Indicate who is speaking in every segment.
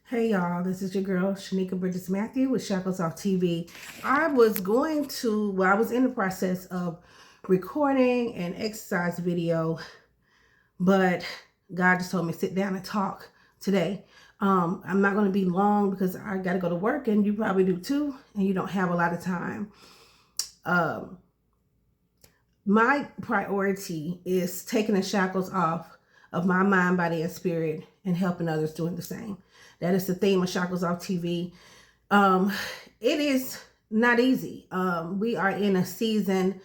Speaker 1: Hey y'all, this is your girl Shanika Bridges Matthew with Shackles Off TV. I was in the process of recording an exercise video, but God just told me sit down and talk today. I'm not going to be long because I got to go to work, and you probably do too, and you don't have a lot of time. Um, my priority is taking the shackles off of my mind, body, and spirit and helping others doing the same. That is the theme of Shackles Off TV. Um, it is not easy. We are in a season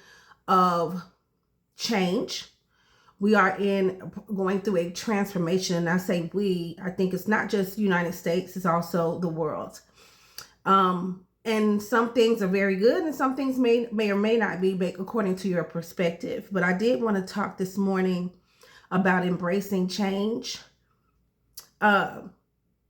Speaker 1: of change. We are going through a transformation. And I say we, I think it's not just the United States, it's also the world. And some things are very good and some things may or may not be according to your perspective. But I did want to talk this morning about embracing change.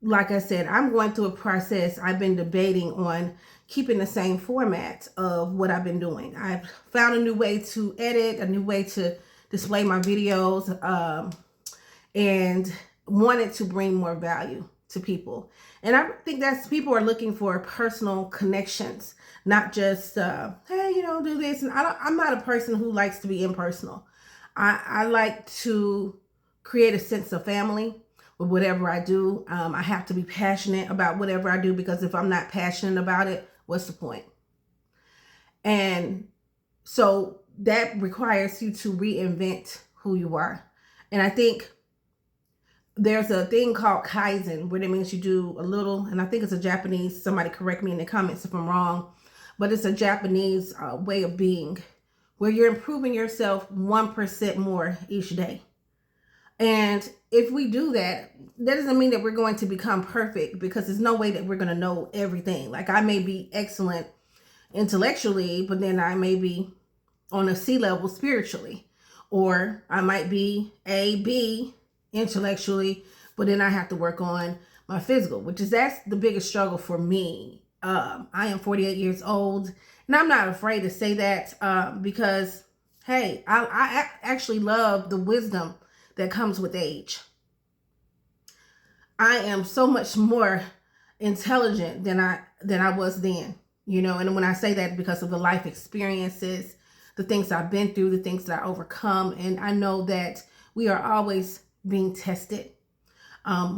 Speaker 1: Like I said, I'm going through a process. I've been debating on keeping the same format of what I've been doing. I've found a new way to edit, a new way to display my videos, and wanted to bring more value to people. And I think that's people are looking for personal connections, not just, hey, do this. And I'm not a person who likes to be impersonal. I like to create a sense of family with whatever I do. I have to be passionate about whatever I do, because if I'm not passionate about it, what's the point? And so that requires you to reinvent who you are. And I think there's a thing called Kaizen, where it means you do a little, and I think it's a Japanese, somebody correct me in the comments if I'm wrong, but it's a Japanese way of being, where you're improving yourself 1% more each day. And if we do that, that doesn't mean that we're going to become perfect, because there's no way that we're going to know everything. Like, I may be excellent intellectually, but then I may be on a C level spiritually, or I might be A, B intellectually, but then I have to work on my physical, that's the biggest struggle for me. I am 48 years old, and I'm not afraid to say that, because, hey, I actually love the wisdom that comes with age. I am so much more intelligent than I was then, and when I say that, because of the life experiences, the things I've been through, the things that I overcome, and I know that we are always being tested.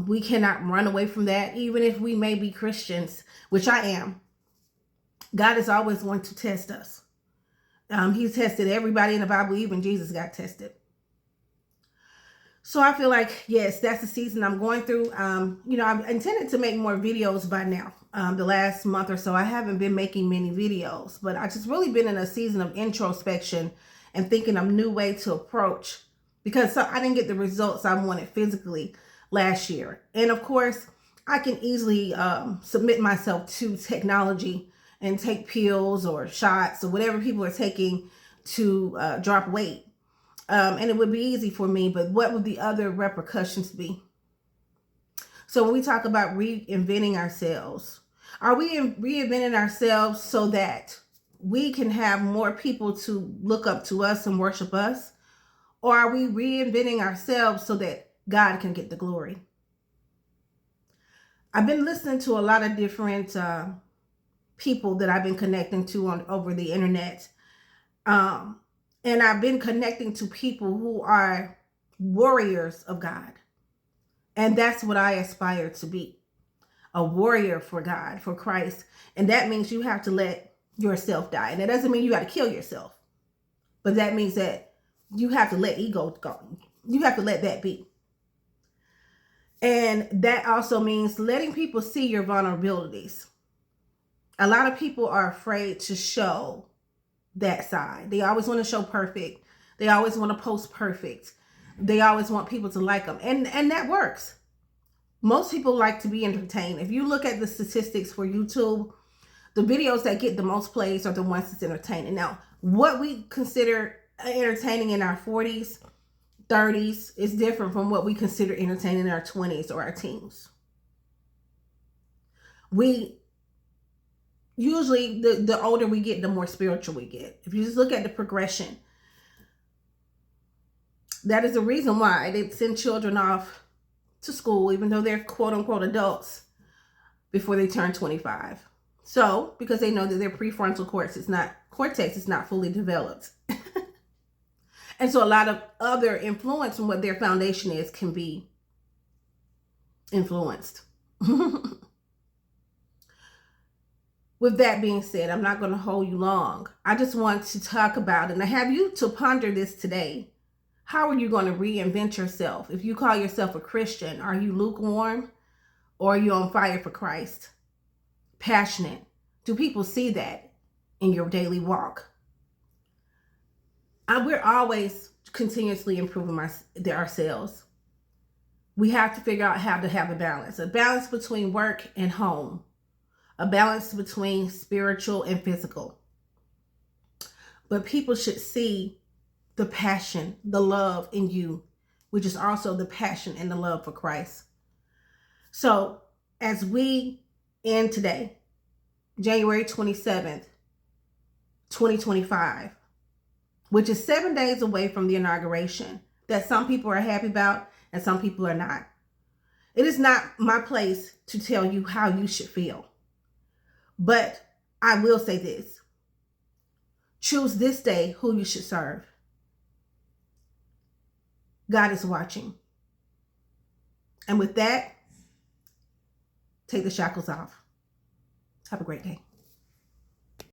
Speaker 1: We cannot run away from that, even if we may be Christians, which I am. God is always going to test us. He tested everybody in the Bible, even Jesus got tested. So I feel like, yes, that's the season I'm going through. I've intended to make more videos by now. The last month or so, I haven't been making many videos, but I just really been in a season of introspection and thinking of new way to approach, because I didn't get the results I wanted physically last year. And of course, I can easily submit myself to technology and take pills or shots or whatever people are taking to drop weight. And it would be easy for me, but what would the other repercussions be? So when we talk about reinventing ourselves, are we reinventing ourselves so that we can have more people to look up to us and worship us? Or are we reinventing ourselves so that God can get the glory? I've been listening to a lot of different people that I've been connecting to over the internet. And I've been connecting to people who are warriors of God. And that's what I aspire to be, a warrior for God, for Christ. And that means you have to let yourself die. And that doesn't mean you got to kill yourself, but that means that you have to let ego go. You have to let that be. And that also means letting people see your vulnerabilities. A lot of people are afraid to show that side. They always want to show perfect. They always want to post perfect. They always want people to like them. And that works. Most people like to be entertained. If you look at the statistics for YouTube, the videos that get the most plays are the ones that's entertaining. Now, what we consider entertaining in our 40s, 30s is different from what we consider entertaining in our 20s or our teens. We usually, the older we get, the more spiritual we get. If you just look at the progression, that is the reason why they send children off to school, even though they're quote unquote adults. before they turn 25. So, because they know that their prefrontal cortex is not fully developed. And so a lot of other influence from what their foundation is can be influenced. With that being said, I'm not going to hold you long. I just want to talk about, and I have you to ponder this today. How are you going to reinvent yourself? If you call yourself a Christian, are you lukewarm or are you on fire for Christ? Passionate? Do people see that in your daily walk? We're always continuously improving ourselves. We have to figure out how to have a balance between work and home, a balance between spiritual and physical. But people should see the passion, the love in you, which is also the passion and the love for Christ. So as we end today, January 27th, 2025, which is 7 days away from the inauguration, that some people are happy about and some people are not. It is not my place to tell you how you should feel. But I will say this. Choose this day who you should serve. God is watching. And with that, take the shackles off. Have a great day.